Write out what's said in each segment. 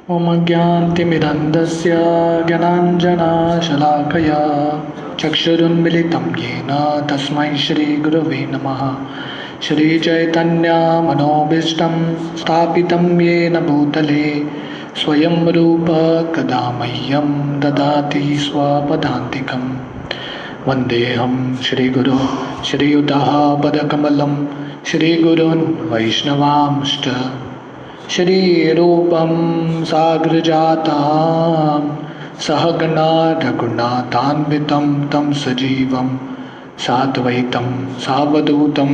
ॐ अज्ञानतिमिरन्धस्य ज्ञानाञ्जनशलाकया चक्षुरुन्मिलितं येन तस्मै श्रीगुरवे नमः। श्रीचैतन्यमनोभीष्टं स्थापितं येन भूतले स्वयं रूप कदा मह्यं ददाति स्वपदान्तिकं। वन्देऽहं श्रीगुरो श्रीयुतः पदकमलं श्रीगुरून् वैष्णवांश्च श्रीरूपं साग्रजातां सहगणा रघुनाथान्वितं तं सजीवं साद्वैतं सावधूतं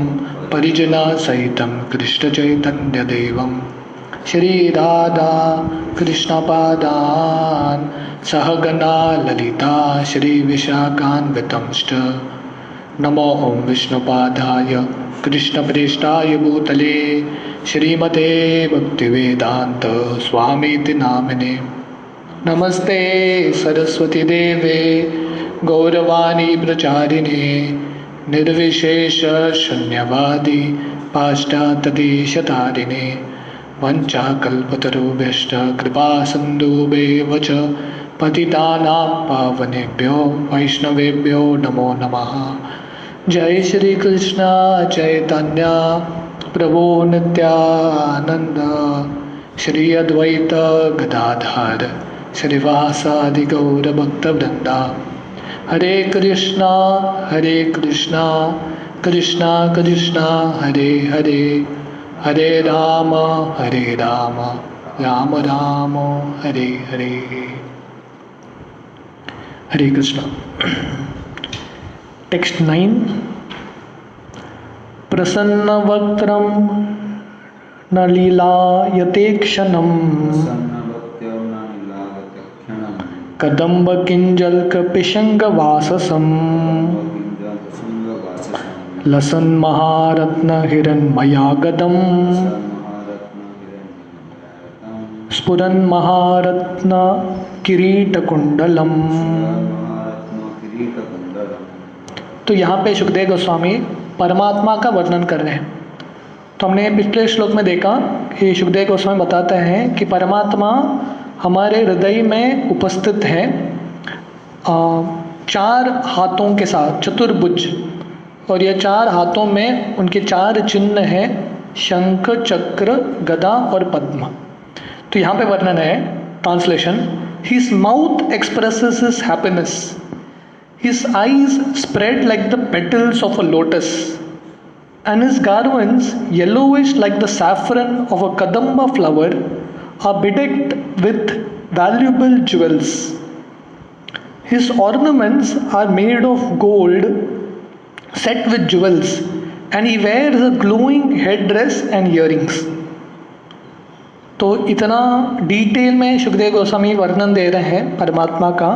परिजनसहितं कृष्णचैतन्यदेवं श्रीराधा कृष्णपादान् सहगणा ललिता श्रीविशाखान्वितंश्च। नमो ॐ विष्णुपादाय कृष्णप्रेष्ठाय भूतले श्रीमते भक्तिवेदांत स्वामीति नामिने। नमस्ते सरस्वती देवे गौरवाणी प्रचारिणे निर्विशेष शून्यवादी पाश्चात्यदेशतारिणे वंचाकल्पतरुभ्यश्च कृपा सिन्धुभ्येव च पतितानां पावनेभ्यो वैष्णवेभ्यो नमो नमः। जय श्री कृष्ण चैतन्य प्रभु नित्यानंद श्री अद्वैत गदाधर श्रीवासादि गौर भक्तवृंदा। हरे कृष्णा कृष्णा कृष्णा हरे हरे, हरे राम राम राम हरे हरे। हरे कृष्णा। टेक्स्ट 9। प्रसन्नवक्त्रं नलिलायते क्षणं कदम्बकिञ्जल्कपिशङ्गवाससं लसन्महारत्नहिरण्मयागदं स्फुरन्महारत्नकिरीटकुण्डलम्। तो यहाँ पे सुखदेव गोस्वामी परमात्मा का वर्णन कर रहे हैं। तो हमने पिछले श्लोक में देखा कि सुखदेव गोस्वामी बताते हैं कि परमात्मा हमारे हृदय में उपस्थित है, चार हाथों के साथ, चतुर्भुज, और ये चार हाथों में उनके चार चिन्ह हैं, शंख चक्र गदा और पद्म। तो यहाँ पे वर्णन है, translation, his mouth expresses his happiness, his eyes spread like the petals of a lotus, and his garments, yellowish like the saffron of a kadamba flower, are bedecked with valuable jewels. His ornaments are made of gold set with jewels, and he wears a glowing headdress and earrings. तो इतना detail में सुखदेव गोस्वामी वर्णन दे रहे हैं परमात्मा का,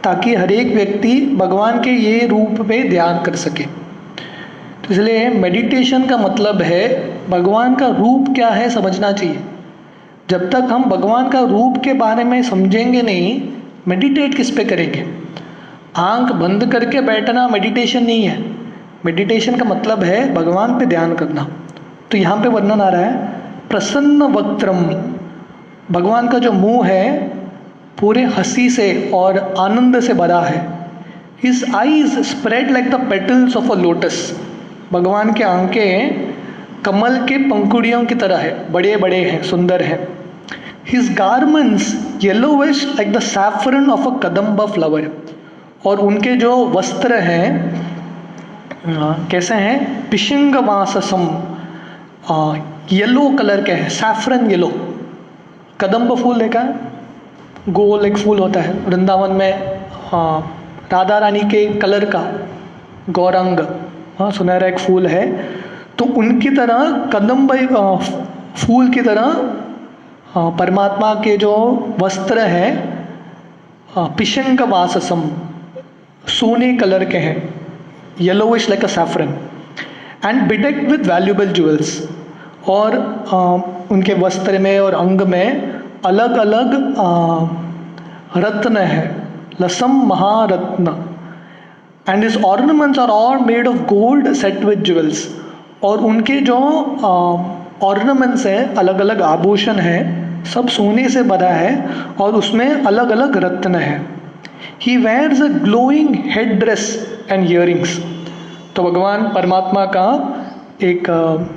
ताकि हर एक व्यक्ति भगवान के ये रूप पे ध्यान कर सके। तो इसलिए मेडिटेशन का मतलब है भगवान का रूप क्या है समझना चाहिए। जब तक हम भगवान का रूप के बारे में समझेंगे नहीं, मेडिटेट किस पे करेंगे। आंख बंद करके बैठना मेडिटेशन नहीं है। मेडिटेशन का मतलब है भगवान पे ध्यान करना। तो यहाँ पे वर्णन आ रहा है प्रसन्न वक्त्रम, भगवान का जो मुंह है पूरे हंसी से और आनंद से भरा है। His eyes spread like the petals of a lotus, भगवान के आंखें कमल के पंखुड़ियों की तरह है, बड़े बड़े हैं, सुंदर हैं। His garments yellowish like the saffron of a kadamba flower, और उनके जो वस्त्र हैं कैसे हैं, पिशंगवाससम, येलो कलर के हैं, सैफरन येलो। कदम्ब फूल देखा है, गोल एक फूल होता है वृंदावन में, हाँ, राधा रानी के कलर का गौरंग, हाँ, सुनहरा एक फूल है। तो उनकी तरह कदम्ब फूल की तरह परमात्मा के जो वस्त्र हैं पिशंक वाससम, सोने कलर के हैं, yellowish like a saffron, and bedecked with valuable jewels, और उनके वस्त्र में और अंग में अलग अलग रत्न है, लसम महारत्न, and his ornaments are all made of gold set with jewels, और उनके जो ऑर्नामेंट्स हैं, अलग अलग आभूषण हैं, सब सोने से भरा है और उसमें अलग अलग रत्न है। He wears a glowing head dress and earrings. तो भगवान परमात्मा का एक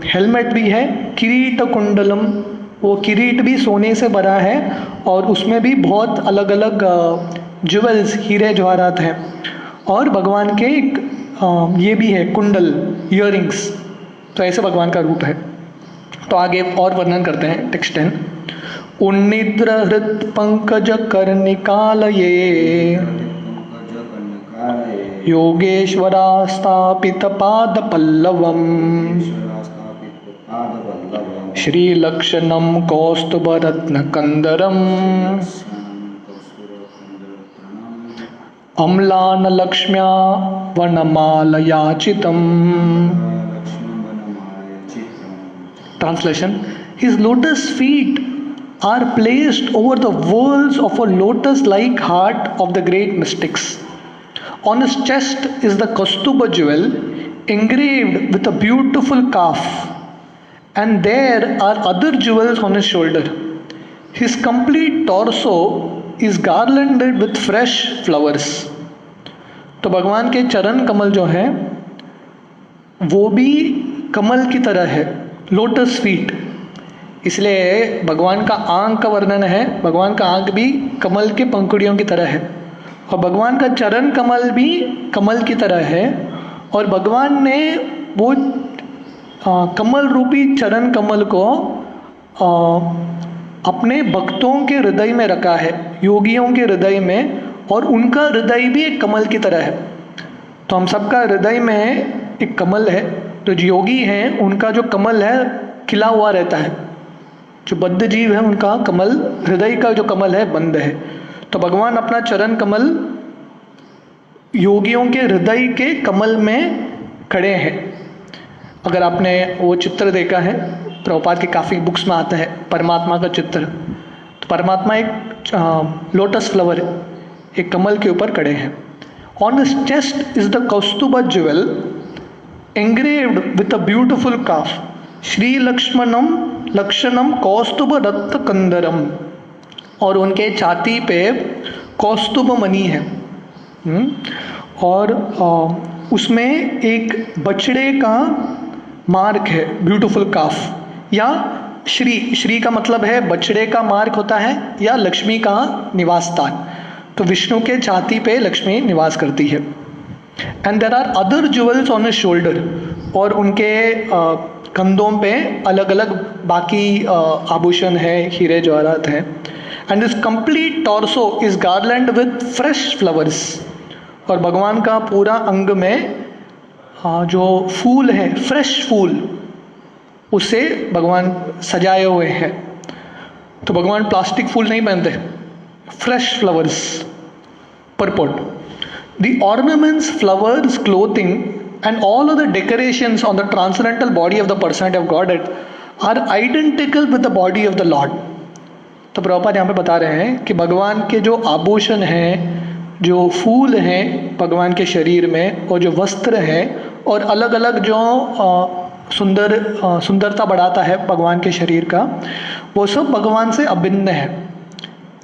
हेलमेट भी है, किरीट कुंडलम, वो किरीट भी सोने से भरा है और उसमें भी बहुत अलग अलग ज्वेल्स, हीरे जवाहरात हैं। और भगवान के एक ये भी है कुंडल, इयरिंग्स। तो ऐसे भगवान का रूप है। तो आगे और वर्णन करते हैं टेक्स्ट 10। उन्निद्र हृत पंकज कर्णिकालये योगेश्वरा स्थापित पाद पल्लवम श्रीलक्षणम कौस्तुभरत्न कंदरम अम्लान लक्ष्म्या वनमालयाचितम। Translation: His lotus feet are placed over the whorls of a lotus-like heart of the great mystics. On his chest is the Kaustubha jewel engraved with a beautiful calf, and there are other jewels on his shoulder. His complete torso is garlanded with fresh flowers. तो भगवान के चरण कमल जो है वो भी कमल की तरह है, लोटस फीट। इसलिए भगवान का आंख का वर्णन है, भगवान का आंख भी कमल के पंखुड़ियों की तरह है और भगवान का चरण कमल भी कमल की तरह है। और भगवान ने वो कमल रूपी चरण कमल को अपने भक्तों के हृदय में रखा है, योगियों के हृदय में, और उनका हृदय भी एक कमल की तरह है। तो हम सबका हृदय में एक कमल है। तो जो योगी हैं उनका जो कमल है खिला हुआ रहता है, जो बद्ध जीव है उनका कमल, हृदय का जो कमल है बंद है। तो भगवान अपना चरण कमल योगियों के हृदय के कमल में खड़े हैं। अगर आपने वो चित्र देखा है, प्रभुपाद की काफ़ी बुक्स में आता है परमात्मा का चित्र, तो परमात्मा एक लोटस फ्लावर, एक कमल के ऊपर खड़े हैं। On his chest is the Kaustubha jewel engraved with a beautiful calf, Shri लक्षणम कौस्तुभ रत्न कंदरम। और उनके छाती पे कौस्तुभ मणि है और उसमें एक बछड़े का मार्क है, ब्यूटीफुल काफ। या श्री का मतलब है बछड़े का मार्क होता है या लक्ष्मी का निवास स्थान। तो विष्णु के छाती पे लक्ष्मी निवास करती है। And there are other jewels on his shoulder, और उनके कंधों पे अलग अलग बाकी आभूषण है, हीरे जवाहरात हैं। And this complete torso is garland with fresh flowers. और भगवान का पूरा अंग में जो फूल है, फ्रेश फूल, उससे भगवान सजाए हुए हैं। तो भगवान प्लास्टिक फूल नहीं पहनते, fresh flowers purport. The ornaments, flowers, clothing and all other decorations on the transcendental body of the personality of Godhead are identical with the body of the Lord. तो प्रभुपाद यहाँ पे बता रहे हैं कि भगवान के जो आभूषण हैं, जो फूल हैं भगवान के शरीर में, और जो वस्त्र हैं, और अलग अलग जो सुंदरता बढ़ाता है भगवान के शरीर का, वो सब भगवान से अभिन्न है।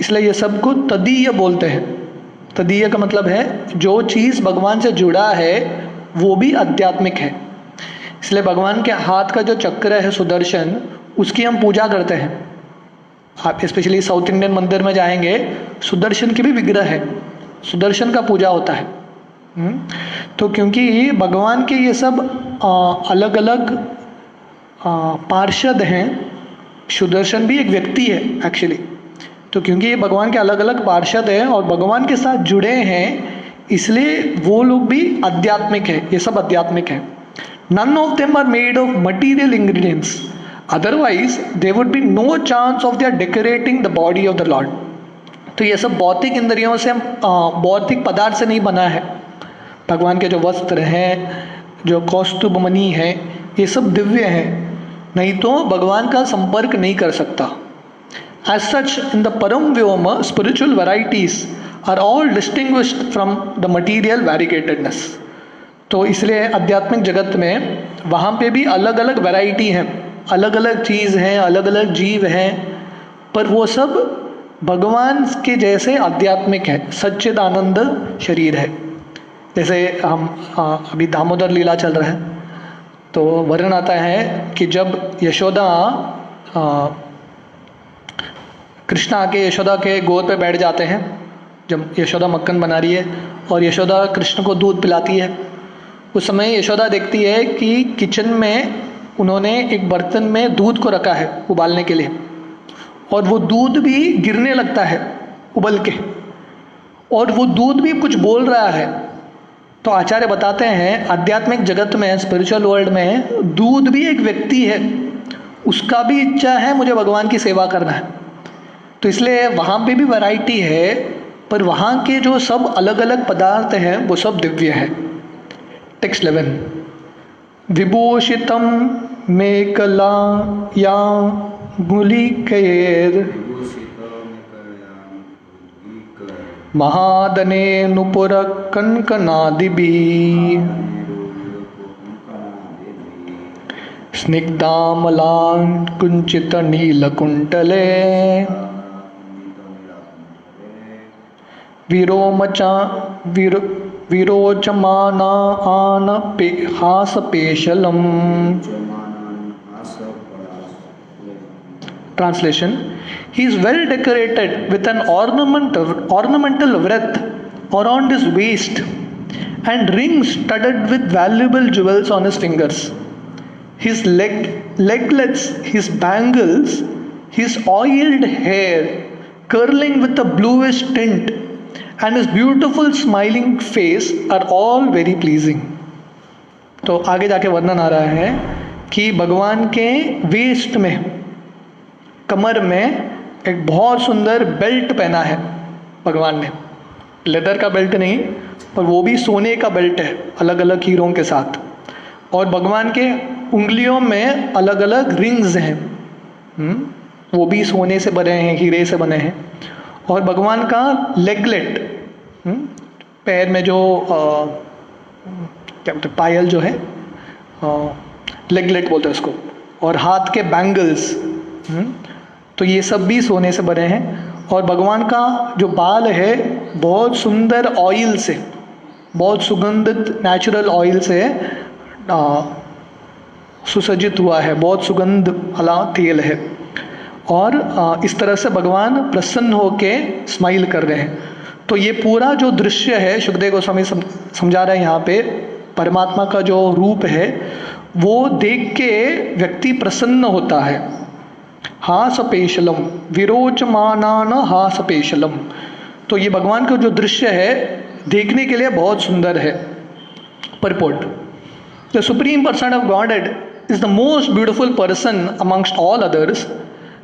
इसलिए ये सबको तदीय बोलते हैं। तदीय का मतलब है जो चीज़ भगवान से जुड़ा है वो भी आध्यात्मिक है। इसलिए भगवान के हाथ का जो चक्र है सुदर्शन, उसकी हम पूजा करते हैं। आप स्पेशली साउथ इंडियन मंदिर में जाएंगे, सुदर्शन की भी विग्रह है, सुदर्शन का पूजा होता है। तो क्योंकि भगवान के ये सब अलग अलग पार्षद हैं, सुदर्शन भी एक व्यक्ति है एक्चुअली। तो क्योंकि ये भगवान के अलग अलग पार्षद हैं और भगवान के साथ जुड़े हैं, इसलिए वो लोग भी आध्यात्मिक है, ये सब आध्यात्मिक है। None of them are made of material ingredients, otherwise there would be no chance of their decorating the body of the lord. तो ये सब भौतिक इंद्रियों से, भौतिक पदार्थ से नहीं बना है। भगवान के जो वस्त्र हैं, जो कौस्तुभ मणि है, ये सब दिव्य हैं, नहीं तो भगवान का संपर्क नहीं कर सकता। As such, in the Param Vyoma, spiritual varieties are all distinguished from the material variegatedness. तो इसलिए आध्यात्मिक जगत में वहाँ पे भी अलग अलग वैरायटी हैं, अलग अलग चीज़ हैं, अलग अलग जीव हैं, पर वो सब भगवान के जैसे आध्यात्मिक है, सच्चिदानंद शरीर है। जैसे हम अभी दामोदर लीला चल रहा है, तो वर्णन आता है कि जब यशोदा कृष्ण आके यशोदा के गोद पे बैठ जाते हैं, जब यशोदा मक्खन बना रही है और यशोदा कृष्ण को दूध पिलाती है, उस समय यशोदा देखती है कि किचन में उन्होंने एक बर्तन में दूध को रखा है उबालने के लिए, और वो दूध भी गिरने लगता है उबल के, और वो दूध भी कुछ बोल रहा है। तो आचार्य बताते हैं आध्यात्मिक जगत में, स्पिरिचुअल वर्ल्ड में, दूध भी एक व्यक्ति है, उसका भी इच्छा है मुझे भगवान की सेवा करना है। तो इसलिए वहाँ पे भी वैरायटी है, पर वहाँ के जो सब अलग अलग पदार्थ हैं वो सब दिव्य है। टेक्स्ट 11, विभूषितम मेकला या गुलिकेर महादने नुपुर कनकनादिभी स्निग्धामलां कुंचित नीलकुंटले विरोचमाना आन हासपेशलम। Translation: He is well decorated with an ornamental wreath around his waist and rings studded with valuable jewels on his fingers. His leglets, his bangles, his oiled hair curling with a bluish tint, and his beautiful smiling face are all very pleasing. तो आगे जाके वर्णन आ रहा है कि भगवान के waste में, कमर में एक बहुत सुंदर बेल्ट पहना है भगवान ने। लेदर का बेल्ट नहीं, पर वो भी सोने का बेल्ट है अलग अलग हीरों के साथ। और भगवान के उंगलियों में अलग अलग रिंग्स हैं, वो भी सोने से बने हैं, हीरे से बने हैं। और भगवान का लेगलेट, पैर में जो क्या बोलते हैं, पायल जो है, लेगलेट बोलते हैं उसको, और हाथ के बैंगल्स, तो ये सब भी सोने से बने हैं। और भगवान का जो बाल है बहुत सुंदर ऑयल से, बहुत सुगंधित नेचुरल ऑयल से सुसज्जित हुआ है, बहुत सुगंध वाला तेल है। और इस तरह से भगवान प्रसन्न होके स्माइल कर रहे हैं। तो ये पूरा जो दृश्य है, सुखदेव गोस्वामी समझा रहे हैं यहाँ पे, परमात्मा का जो रूप है वो देख के व्यक्ति प्रसन्न होता है। हासपेशलम, विरोचमानान हासपेशलम। तो ये भगवान का जो दृश्य है देखने के लिए बहुत सुंदर है। Purport: the supreme person of godhead is the most beautiful person amongst all others,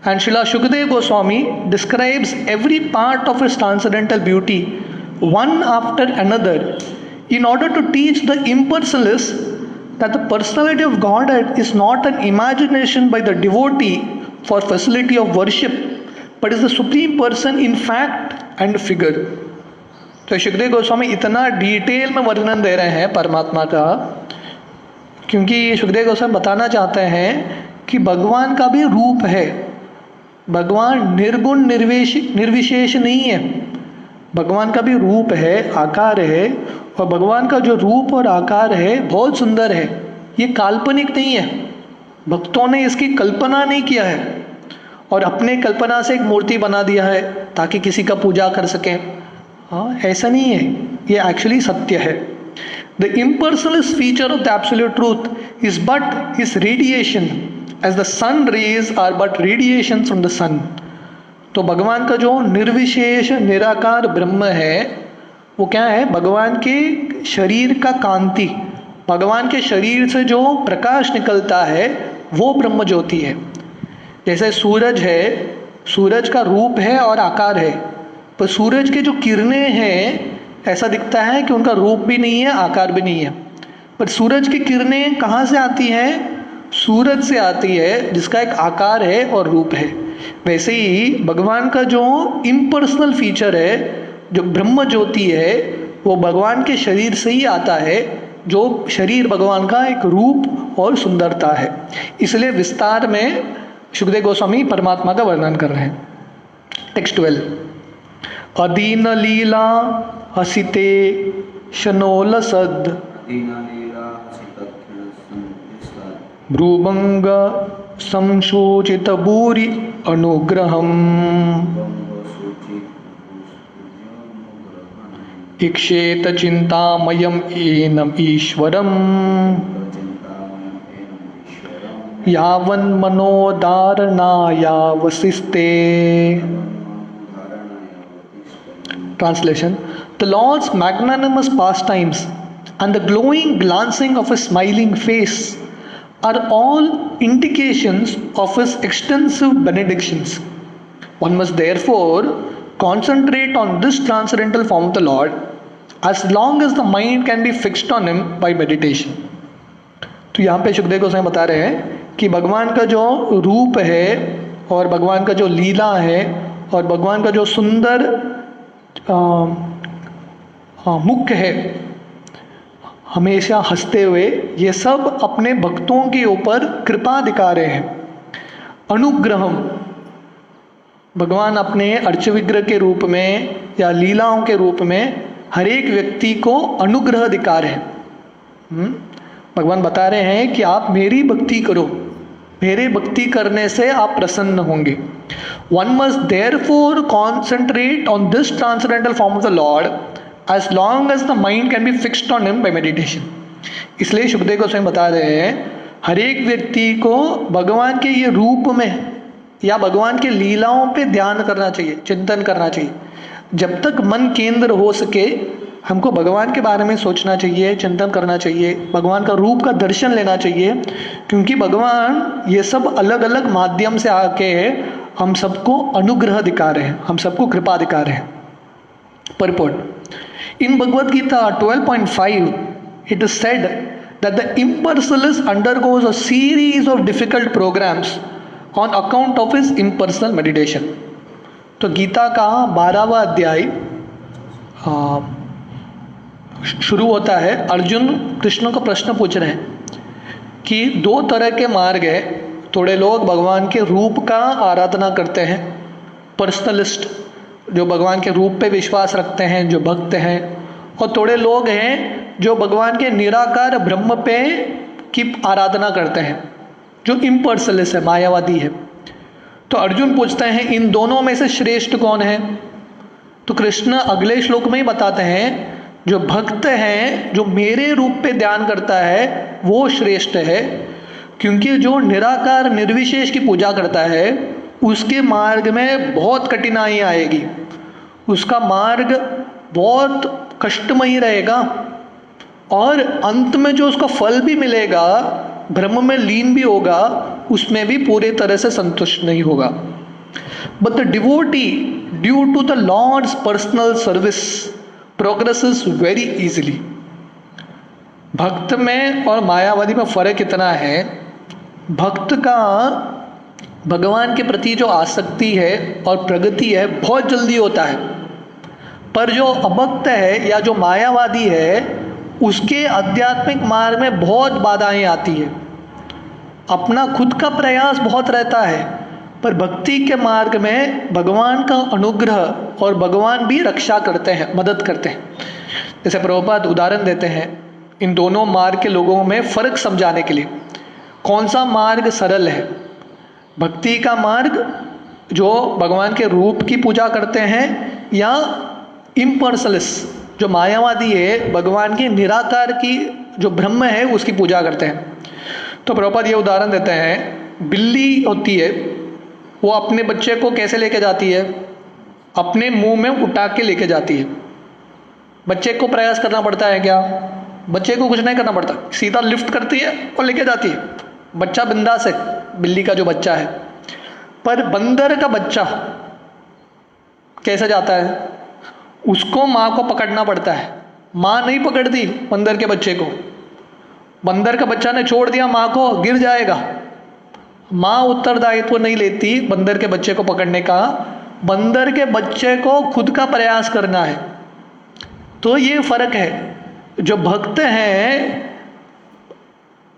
and Srila Shukadeva Goswami describes every part of his transcendental beauty one after another in order to teach the impersonalists that the personality of Godhead is not an imagination by the devotee for facility of worship, but is the supreme person in fact and figure. तो शुकदेव गोस्वामी इतना detail में वर्णन दे रहे हैं परमात्मा का, क्योंकि शुकदेव गोस्वामी बताना चाहते हैं कि भगवान का भी रूप है। भगवान निर्गुण निर्विशेष नहीं है, भगवान का भी रूप है, आकार है। और भगवान का जो रूप और आकार है बहुत सुंदर है, ये काल्पनिक नहीं है। भक्तों ने इसकी कल्पना नहीं किया है और अपने कल्पना से एक मूर्ति बना दिया है ताकि किसी का पूजा कर सकें। हाँ, ऐसा नहीं है, ये एक्चुअली सत्य है। The impersonalist feature of the absolute truth is but his radiation, as the sun rays are but radiations from the sun. तो भगवान का जो निर्विशेष निराकार ब्रह्म है वो क्या है? भगवान के शरीर का कांति, भगवान के शरीर से जो प्रकाश निकलता है वो ब्रह्म ज्योति है। जैसे सूरज है, सूरज का रूप है और आकार है, पर सूरज के जो किरणें हैं ऐसा दिखता है कि उनका रूप भी नहीं है, आकार भी नहीं है। पर सूरज की किरणें कहाँ से आती हैं? सूरज से आती है, जिसका एक आकार है और रूप है। वैसे ही भगवान का जो इम्पर्सनल फीचर है, जो ब्रह्म ज्योति है, वो भगवान के शरीर से ही आता है, जो शरीर भगवान का एक रूप और सुंदरता है। इसलिए विस्तार में शुकदेव गोस्वामी परमात्मा का वर्णन कर रहे हैं। टेक्स्ट 12। अदीन लीला हसिते शनोलसद भ्रूभंग संशोचित भूरि अनुग्रहम् इक्षेत चिंतामयम् एनम् ईश्वरम् यावन् मनोदारणायावसिस्ते। Translation: The Lord's magnanimous pastimes and the glowing glancing of his smiling face are all indications of his extensive benedictions. One must therefore concentrate on this transcendental form of the Lord as long as the mind can be fixed on him by meditation. तो यहाँ पे शुकदेव गोस्वामी बता रहे हैं कि भगवान का जो रूप है और भगवान का जो लीला है और भगवान का जो सुंदर मुख है, हमेशा हंसते हुए, ये सब अपने भक्तों के ऊपर कृपा दिखा रहे हैं। अनुग्रहम, भगवान अपने अर्चविग्रह के रूप में या लीलाओं के रूप में हर एक व्यक्ति को अनुग्रह दिखा रहे हैं। भगवान बता रहे हैं कि आप मेरी भक्ति करो, मेरे भक्ति करने से आप प्रसन्न होंगे। One must therefore concentrate on this transcendental form of the Lord as long as the mind can be fixed on him by meditation. इसलिए शुकदेव गोस्वामी बता रहे हैं हर एक व्यक्ति को भगवान के ये रूप में या भगवान के लीलाओं पे ध्यान करना चाहिए, चिंतन करना चाहिए। जब तक मन केंद्र हो सके हमको भगवान के बारे में सोचना चाहिए, चिंतन करना चाहिए, भगवान का रूप का दर्शन लेना चाहिए, क्योंकि भगवान ये सब अलग अलग माध्यम से आके हम सबको अनुग्रह दिखा रहे हैं, हम सबको कृपा दिखा रहे हैं। Purport: In Bhagavad Gita 12.5 it is said that the impersonalist undergoes a series of difficult programs on account of his impersonal meditation. तो गीता का 12वां अध्याय शुरू होता है। अर्जुन कृष्ण को प्रश्न पूछ रहे हैं कि दो तरह के मार्ग है। थोड़े लोग भगवान के रूप का आराधना करते हैं, पर्सनलिस्ट, जो भगवान के रूप पे विश्वास रखते हैं, जो भक्त हैं, और थोड़े लोग हैं जो भगवान के निराकार ब्रह्म पे की आराधना करते हैं, जो इम्पर्सनलिस्ट है, मायावादी है। तो अर्जुन पूछते हैं इन दोनों में से श्रेष्ठ कौन है? तो कृष्ण अगले श्लोक में ही बताते हैं जो भक्त हैं, जो मेरे रूप पे ध्यान करता है वो श्रेष्ठ है, क्योंकि जो निराकार निर्विशेष की पूजा करता है उसके मार्ग में बहुत कठिनाई आएगी, उसका मार्ग बहुत कष्टमयी रहेगा और अंत में जो उसका फल भी मिलेगा, ब्रह्म में लीन भी होगा, उसमें भी पूरे तरह से संतुष्ट नहीं होगा। But the devotee due to the lord's personal service progresses very easily. भक्त में और मायावादी में फर्क इतना है, भक्त का भगवान के प्रति जो आसक्ति है और प्रगति है बहुत जल्दी होता है, पर जो अभक्त है या जो मायावादी है उसके आध्यात्मिक मार्ग में बहुत बाधाएं आती है। अपना खुद का प्रयास बहुत रहता है, पर भक्ति के मार्ग में भगवान का अनुग्रह और भगवान भी रक्षा करते हैं, मदद करते हैं। जैसे प्रभुपाद उदाहरण देते हैं इन दोनों मार्ग के लोगों में फ़र्क समझाने के लिए। कौन सा मार्ग सरल है? भक्ति का मार्ग जो भगवान के रूप की पूजा करते हैं, या इम्पर्सनलिस्ट जो मायावादी है भगवान के निराकार की जो ब्रह्म है उसकी पूजा करते हैं। तो प्रभुपाद ये उदाहरण देते हैं, बिल्ली होती है, वो अपने बच्चे को कैसे लेके जाती है? अपने मुंह में उठा के लेके जाती है। बच्चे को प्रयास करना पड़ता है क्या? बच्चे को कुछ नहीं करना पड़ता, सीधा लिफ्ट करती है और लेके जाती है। बच्चा बिंदास है, बिल्ली का जो बच्चा है। पर बंदर का बच्चा कैसे जाता है? उसको माँ को पकड़ना पड़ता है, माँ नहीं पकड़ती बंदर के बच्चे को। बंदर का बच्चा ने छोड़ दिया माँ को, गिर जाएगा। माँ उत्तरदायित्व नहीं लेती बंदर के बच्चे को पकड़ने का, बंदर के बच्चे को खुद का प्रयास करना है। तो ये फर्क है। जो भक्त हैं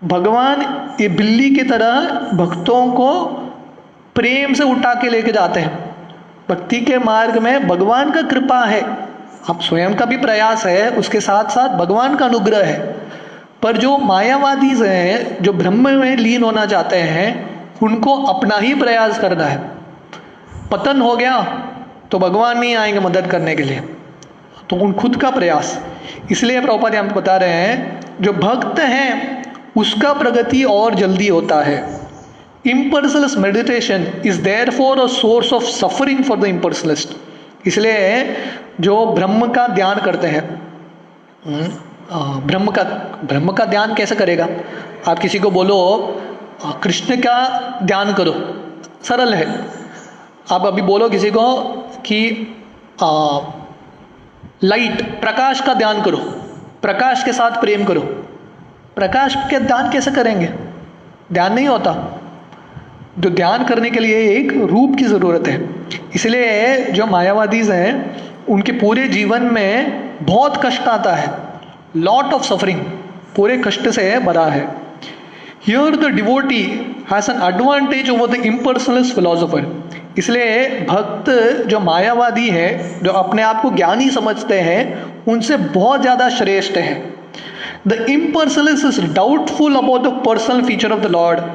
भगवान ये बिल्ली की तरह भक्तों को प्रेम से उठा के लेके जाते हैं। भक्ति के मार्ग में भगवान का कृपा है, आप स्वयं का भी प्रयास है, उसके साथ साथ भगवान का अनुग्रह है। पर जो मायावादी हैं, जो ब्रह्म में लीन होना चाहते हैं, उनको अपना ही प्रयास करना है। पतन हो गया तो भगवान नहीं आएंगे मदद करने के लिए, तो उन खुद का प्रयास। इसलिए प्रभुपाद हमको बता रहे हैं, जो भक्त हैं उसका प्रगति और जल्दी होता है। इम्पर्सनलिस्ट meditation is therefore a source of suffering for the इम्पर्सनलिस्ट। इसलिए जो ब्रह्म का ध्यान करते हैं, ब्रह्म का ध्यान कैसे करेगा? आप किसी को बोलो कृष्ण का ध्यान करो, सरल है। आप अभी बोलो किसी को कि लाइट, प्रकाश का ध्यान करो, प्रकाश के साथ प्रेम करो, प्रकाश के ध्यान कैसे करेंगे? ध्यान नहीं होता। जो ध्यान करने के लिए एक रूप की ज़रूरत है। इसलिए जो मायावादी हैं उनके पूरे जीवन में बहुत कष्ट आता है, लॉट ऑफ सफरिंग, पूरे कष्ट से भरा है। Here the devotee has an advantage over the इम्पर्सनलिस्ट philosopher. इसलिए भक्त जो मायावादी है, जो अपने आप को ज्ञानी समझते हैं, उनसे बहुत ज़्यादा श्रेष्ठ है। The इम्पर्सनलिस्ट is doubtful about the personal feature of the Lord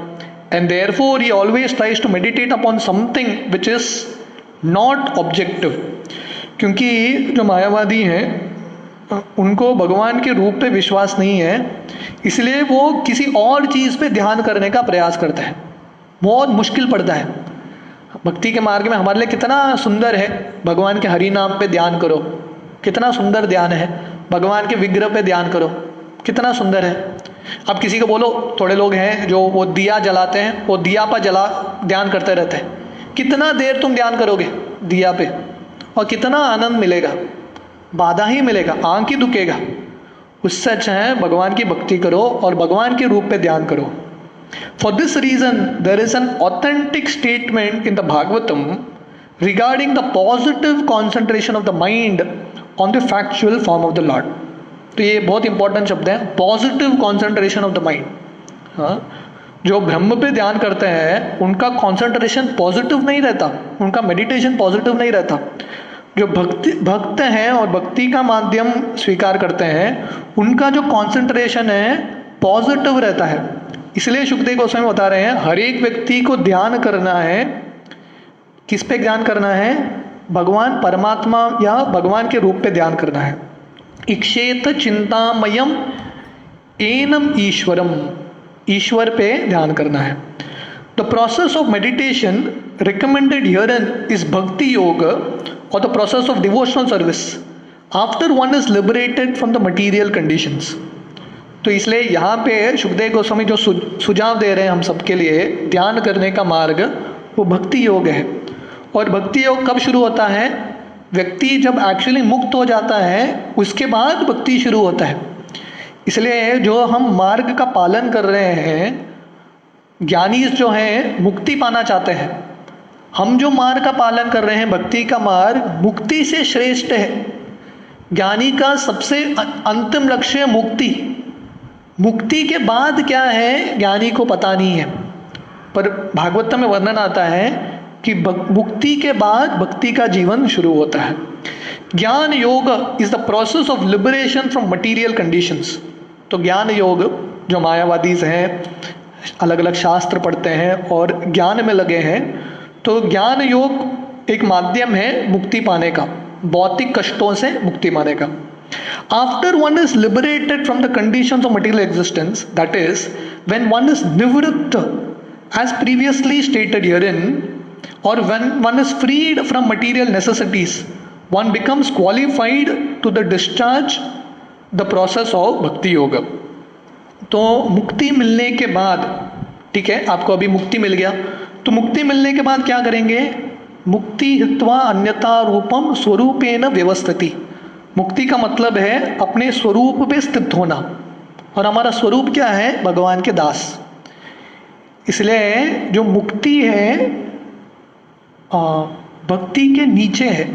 and therefore he always tries to meditate upon something which is not objective। क्योंकि जो मायावादी हैं उनको भगवान के रूप पे विश्वास नहीं है, इसलिए वो किसी और चीज़ पे ध्यान करने का प्रयास करता है। बहुत मुश्किल पड़ता है। भक्ति के मार्ग में हमारे लिए कितना सुंदर है, भगवान के हरि नाम पे ध्यान करो, कितना सुंदर ध्यान है। भगवान के विग्रह पे ध्यान करो, कितना सुंदर है। अब किसी को बोलो, थोड़े लोग हैं जो वो दिया जलाते हैं, वो दिया पर जला ध्यान करते रहते हैं। कितना देर तुम ध्यान करोगे दिया पे, और कितना आनंद मिलेगा? बाधा ही मिलेगा, आंख ही दुखेगा। उससे अच्छा है भगवान की भक्ति करो और भगवान के रूप पे ध्यान करो। For this reason there is an authentic statement in the Bhagavatam regarding the positive concentration of the mind on the factual form of the lord. तो ये बहुत इंपॉर्टेंट शब्द है, positive concentration of the mind. हाँ, जो ब्रह्म पे ध्यान करते हैं उनका कॉन्सेंट्रेशन पॉजिटिव नहीं रहता, उनका मेडिटेशन पॉजिटिव नहीं रहता। जो भक्त हैं और भक्ति का माध्यम स्वीकार करते हैं, उनका जो कॉन्सेंट्रेशन है पॉजिटिव रहता है। इसलिए सुखदेव गोस्वामी बता रहे हैं, हर एक व्यक्ति को ध्यान करना है। किस पे ध्यान करना है? भगवान परमात्मा या भगवान के रूप पे ध्यान करना है। इक्षेत चिंतामयम एनम ईश्वरम, ईश्वर पे ध्यान करना है। The process of meditation recommended herein is bhakti yoga और the process of devotional service after one is liberated from the material conditions. तो इसलिए यहाँ पे सुखदेव गोस्वामी जो सुझाव दे रहे हैं हम सबके लिए ध्यान करने का मार्ग, वो भक्ति योग है। और भक्ति योग कब शुरू होता है? व्यक्ति जब एक्चुअली मुक्त हो जाता है, उसके बाद भक्ति शुरू होता है। इसलिए जो हम मार्ग का पालन कर रहे हैं, ज्ञानी जो हैं मुक्ति पाना चाहते हैं। हम जो मार्ग का पालन कर रहे हैं, भक्ति का मार्ग, मुक्ति से श्रेष्ठ है। ज्ञानी का सबसे अंतिम लक्ष्य मुक्ति। मुक्ति के बाद क्या है ज्ञानी को पता नहीं है, पर भागवतम में वर्णन आता है कि मुक्ति के बाद भक्ति का जीवन शुरू होता है। ज्ञान योग is the process of liberation from material conditions. तो ज्ञान योग, जो मायावादी हैं, अलग अलग शास्त्र पढ़ते हैं और ज्ञान में लगे हैं, तो ज्ञान योग एक माध्यम है मुक्ति पाने का, भौतिक कष्टों से मुक्ति पाने का। After one is liberated from the conditions of material existence, that is, when one is nivritta, as previously stated herein, or when one is freed from material necessities, one becomes qualified to the discharge the process of bhakti yoga। तो मुक्ति मिलने के बाद, ठीक है, आपको अभी मुक्ति मिल गया, तो मुक्ति मिलने के बाद क्या करेंगे? मुक्ति हित्वा अन्यथा रूपम स्वरूपेण व्यवस्थिति। मुक्ति का मतलब है अपने स्वरूप पे स्थित होना, और हमारा स्वरूप क्या है? भगवान के दास। इसलिए जो मुक्ति है भक्ति के नीचे है,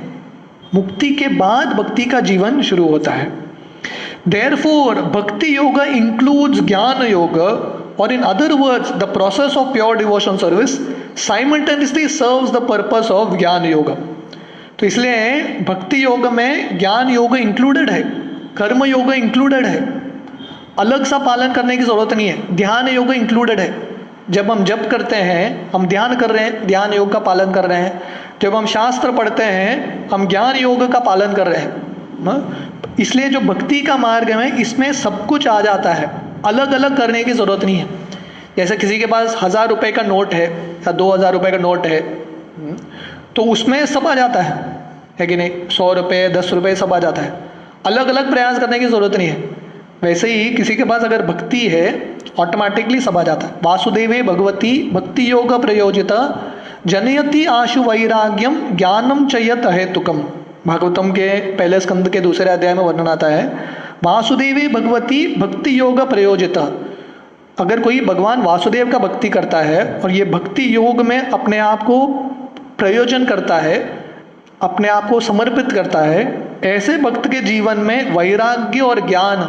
मुक्ति के बाद भक्ति का जीवन शुरू होता है। Therefore, भक्ति योगा includes ज्ञान योग, or in other words, the process of pure devotion service simultaneously serves the purpose of ज्ञान योगा। तो इसलिए भक्ति योग में ज्ञान योग इंक्लूडेड है, कर्म योग इंक्लूडेड है, अलग सा पालन करने की जरूरत नहीं है। ध्यान योग इंक्लूडेड है, जब हम जप करते हैं हम ध्यान कर रहे हैं, ध्यान योग का पालन कर रहे हैं। जब हम शास्त्र पढ़ते हैं हम ज्ञान योग का पालन कर रहे हैं। इसलिए जो भक्ति का मार्ग है इसमें सब कुछ आ जाता है, अलग अलग करने की जरूरत नहीं है। जैसे किसी के पास 1000 रुपये का नोट है या 2000 रुपये का नोट है, तो उसमें सब आ जाता है कि नहीं, 100 रुपये 10 रुपये सब आ जाता है, अलग अलग प्रयास करने की जरूरत नहीं है। वैसे ही किसी के पास अगर भक्ति है ऑटोमेटिकली सब आ जाता है। वासुदेवे भगवती भक्ति योग प्रयोजिता जनयति आशु वैराग्यम ज्ञानम चयत हेतुकम। भागवतम के पहले स्कंद के दूसरे अध्याय में वर्णन आता है, वासुदेवी भगवती भक्ति योग प्रयोजिता। अगर कोई भगवान वासुदेव का भक्ति करता है और ये भक्ति योग में अपने आप को प्रयोजन करता है, अपने आप को समर्पित करता है, ऐसे भक्त के जीवन में वैराग्य और ज्ञान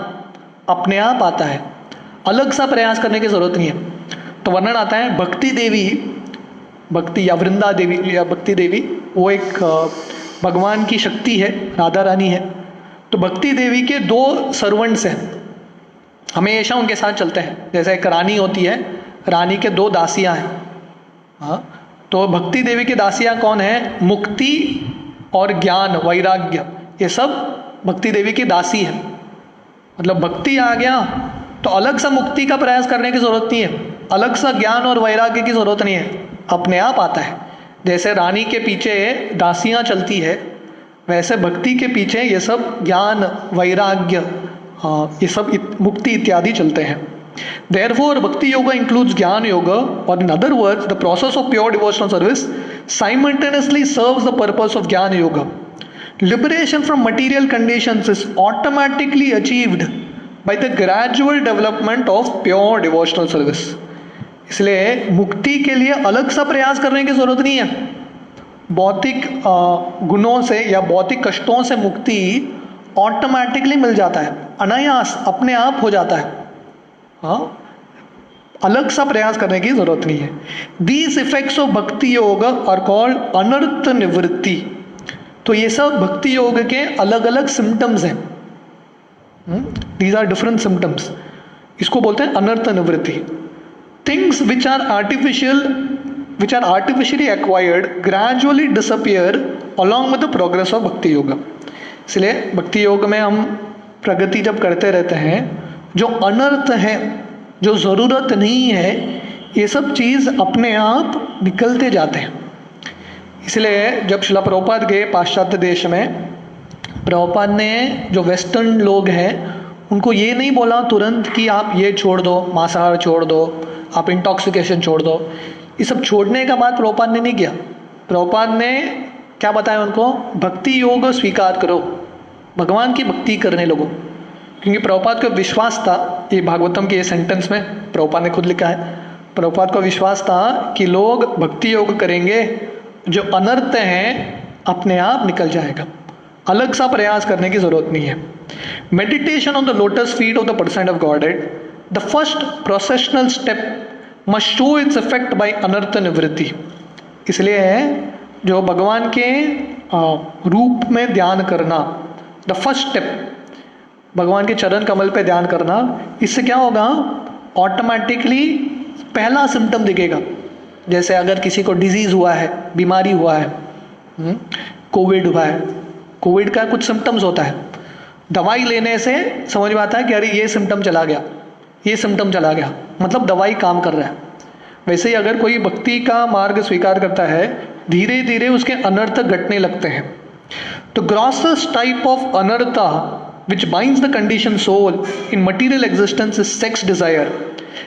अपने आप आता है, अलग सा प्रयास करने की जरूरत नहीं है। तो वर्णन आता है भक्ति देवी, भक्ति या वृंदा देवी या भक्ति देवी, वो एक भगवान की शक्ति है, राधा रानी है। तो भक्ति देवी के 2 सर्वेंट्स हैं, हमेशा उनके साथ चलते हैं। जैसे एक रानी होती है, रानी के 2 दासियां हैं। हाँ, तो भक्ति देवी की दासियां कौन है? मुक्ति और ज्ञान वैराग्य, ये सब भक्ति देवी की दासी है। मतलब भक्ति आ गया तो अलग सा मुक्ति का प्रयास करने की जरूरत नहीं है, अलग सा ज्ञान और वैराग्य की जरूरत नहीं है, अपने आप आता है। जैसे रानी के पीछे दासियां चलती है, वैसे भक्ति के पीछे ये सब ज्ञान वैराग्य, ये सब मुक्ति इत्यादि चलते हैं। Therefore, Bhakti Yoga includes Jnana Yoga, or in other words, the process of pure devotional service simultaneously serves the purpose of Jnana Yoga. Liberation from material conditions is automatically achieved by the gradual development of pure devotional service. इसलिए मुक्ति के लिए अलग सा प्रयास करने की जरूरत नहीं है। भौतिक गुणों से या भौतिक कष्टों से मुक्ति ऑटोमेटिकली मिल जाता है, अनायास अपने आप हो जाता है। हाँ, अलग सा प्रयास करने की जरूरत नहीं है। These effects of भक्ति योग आर कॉल्ड अनर्थ निवृत्ति। तो ये सब भक्ति योग के अलग अलग सिम्टम्स हैं। These are different symptoms. इसको बोलते हैं अनर्थ निवृत्ति। Things which are artificially acquired gradually disappear along with the progress of भक्ति योगा। इसलिए भक्ति योग में हम प्रगति जब करते रहते हैं, जो अनर्थ है, जो ज़रूरत नहीं है, ये सब चीज़ अपने आप निकलते जाते हैं। इसलिए जब शिला प्रभुपाद गए पाश्चात्य देश में, प्रभुपाद ने जो वेस्टर्न लोग हैं उनको ये नहीं बोला तुरंत कि आप ये छोड़ दो, मांसाहार छोड़ दो, आप इंटॉक्सिकेशन छोड़ दो। ये सब छोड़ने का बात प्रभुपाद ने नहीं किया। प्रभुपाद ने क्या बताया उनको? भक्ति योग स्वीकार करो, भगवान की भक्ति करने लगो। क्योंकि प्रभुपाद को विश्वास था, ये भागवतम के ये सेंटेंस में प्रभुपाद ने खुद लिखा है, प्रभुपाद को विश्वास था कि लोग भक्ति योग करेंगे, जो अनर्थ हैं अपने आप निकल जाएगा, अलग सा प्रयास करने की जरूरत नहीं है। Meditation on the lotus feet of the person of godhead, the first precessional step must show its effect bye अनर्थ निवृत्ति। इसलिए जो भगवान के रूप में ध्यान करना, द फर्स्ट स्टेप, भगवान के चरण कमल पे ध्यान करना, इससे क्या होगा? ऑटोमेटिकली पहला सिम्टम दिखेगा। जैसे अगर किसी को डिजीज हुआ है, बीमारी हुआ है, कोविड हुआ है, कोविड का कुछ सिम्टम्स होता है, दवाई लेने से समझ में आता है कि अरे ये सिम्टम चला गया, ये सिम्टम चला गया, मतलब दवाई काम कर रहा है। वैसे ही अगर कोई भक्ति का मार्ग स्वीकार करता है, धीरे धीरे उसके अनर्थ घटने लगते हैं। तो grossest type of anartha which binds the conditioned soul in material existence is sex desire,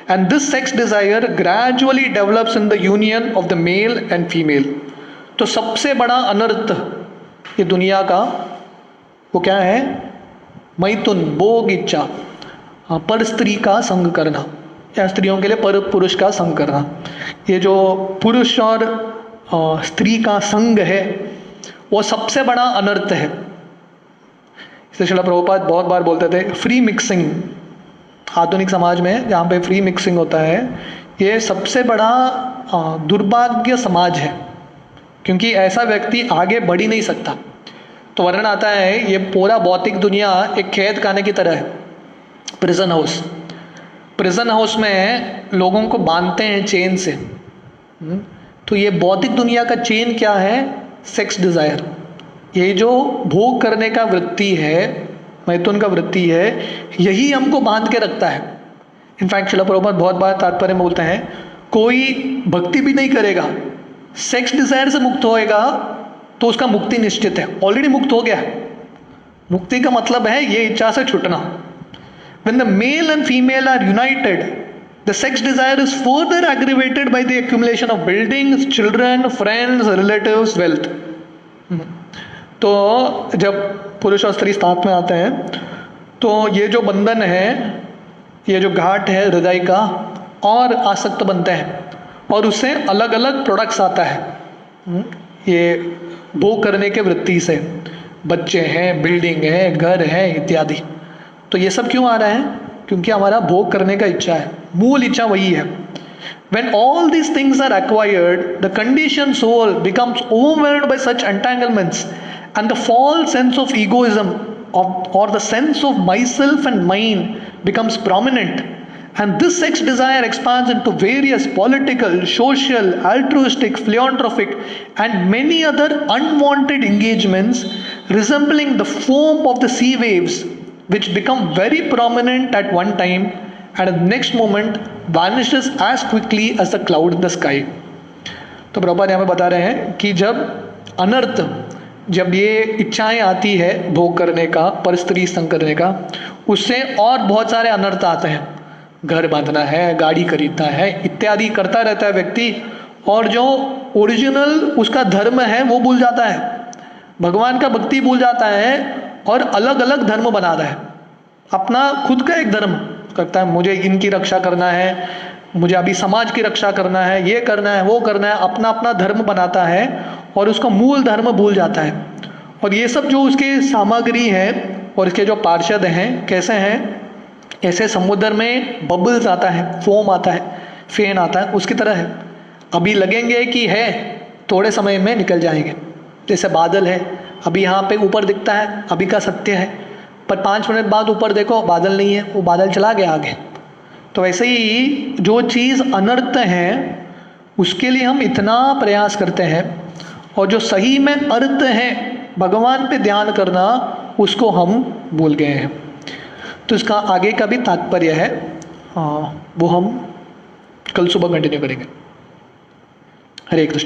and this sex desire gradually develops in the union of the male and female. तो सबसे बड़ा अनर्थ ये दुनिया का वो क्या है? मैथुन, भोग इच्छा, पर स्त्री का संग करना, या स्त्रियों के लिए पर पुरुष का संग करना। ये जो पुरुष और स्त्री का संग है वो सबसे बड़ा अनर्थ है। इसलिए श्रील प्रभुपाद बहुत बार बोलते थे फ्री मिक्सिंग, आधुनिक समाज में जहाँ पे फ्री मिक्सिंग होता है, ये सबसे बड़ा दुर्भाग्य समाज है। क्योंकि ऐसा व्यक्ति आगे बढ़ ही नहीं सकता। तो वर्णन आता है ये पूरा भौतिक दुनिया एक कैद खाने की तरह है, प्रिजन हाउस। प्रिजन हाउस में लोगों को बांधते हैं चेन से। तो ये भौतिक दुनिया का चेन क्या है? Sex desire. ये जो भोग करने का वृत्ति है, मैथुन का वृत्ति है, यही हमको बांध के रखता है। इनफैक्ट शिला प्रभुपाद बहुत बार तात्पर्य में बोलते हैं, कोई भक्ति भी नहीं करेगा, सेक्स डिजायर से मुक्त होएगा तो उसका मुक्ति निश्चित है, ऑलरेडी मुक्त हो गया। मुक्ति का मतलब है ये इच्छा से छूटना। When the male and female are united, the sex desire is further aggravated by the accumulation of buildings, children, friends, relatives, wealth. तो जब पुरुष और स्त्री साथ में आते हैं तो ये जो बंधन है, ये जो घाट है हृदय का, और आसक्त बनते हैं और उससे अलग अलग प्रोडक्ट्स आता है। ये भोग करने के वृत्ति से बच्चे हैं, बिल्डिंग है, घर है इत्यादि। तो ये सब क्यों आ रहा है? क्योंकि हमारा भोग करने का इच्छा है, मूल इच्छा वही है। When all these things are acquired, the conditioned soul becomes overwhelmed by such entanglements, and the false sense of egoism or the sense of myself and mine becomes prominent. And this sex desire expands into various political, social, altruistic, philanthropic, and many other unwanted engagements, resembling the foam of the sea waves, which become very prominent at one time and at the next moment vanishes as quickly as the cloud in the sky. तो प्रभुपाद यहाँ पे बता रहे हैं कि जब अनर्थ, जब ये इच्छाएं आती है भोग करने का, पर स्त्री संग करने का, उससे और बहुत सारे अनर्थ आते हैं। घर बांधना है, गाड़ी खरीदना है इत्यादि करता रहता है व्यक्ति, और जो ओरिजिनल उसका धर्म है वो भूल जाता है, भगवान का भक्ति भूल जाता है और अलग अलग धर्म बनाता है। अपना खुद का एक धर्म करता है, मुझे इनकी रक्षा करना है, मुझे अभी समाज की रक्षा करना है, ये करना है, वो करना है, अपना अपना धर्म बनाता है और उसका मूल धर्म भूल जाता है। और ये सब जो उसके सामग्री है और इसके जो पार्षद हैं कैसे हैं? ऐसे समुद्र में बबल्स आता है, फोम आता है, फेन आता है, उसकी तरह है। अभी लगेंगे कि है, थोड़े समय में निकल जाएंगे। जैसे बादल है, अभी यहाँ पे ऊपर दिखता है, अभी का सत्य है, पर 5 मिनट बाद ऊपर देखो बादल नहीं है, वो बादल चला गया आगे। तो वैसे ही जो चीज़ अनर्थ है उसके लिए हम इतना प्रयास करते हैं, और जो सही में अर्थ है भगवान पे ध्यान करना, उसको हम भूल गए हैं। तो इसका आगे का भी तात्पर्य है, वो हम कल सुबह कंटिन्यू करेंगे। हरे कृष्ण।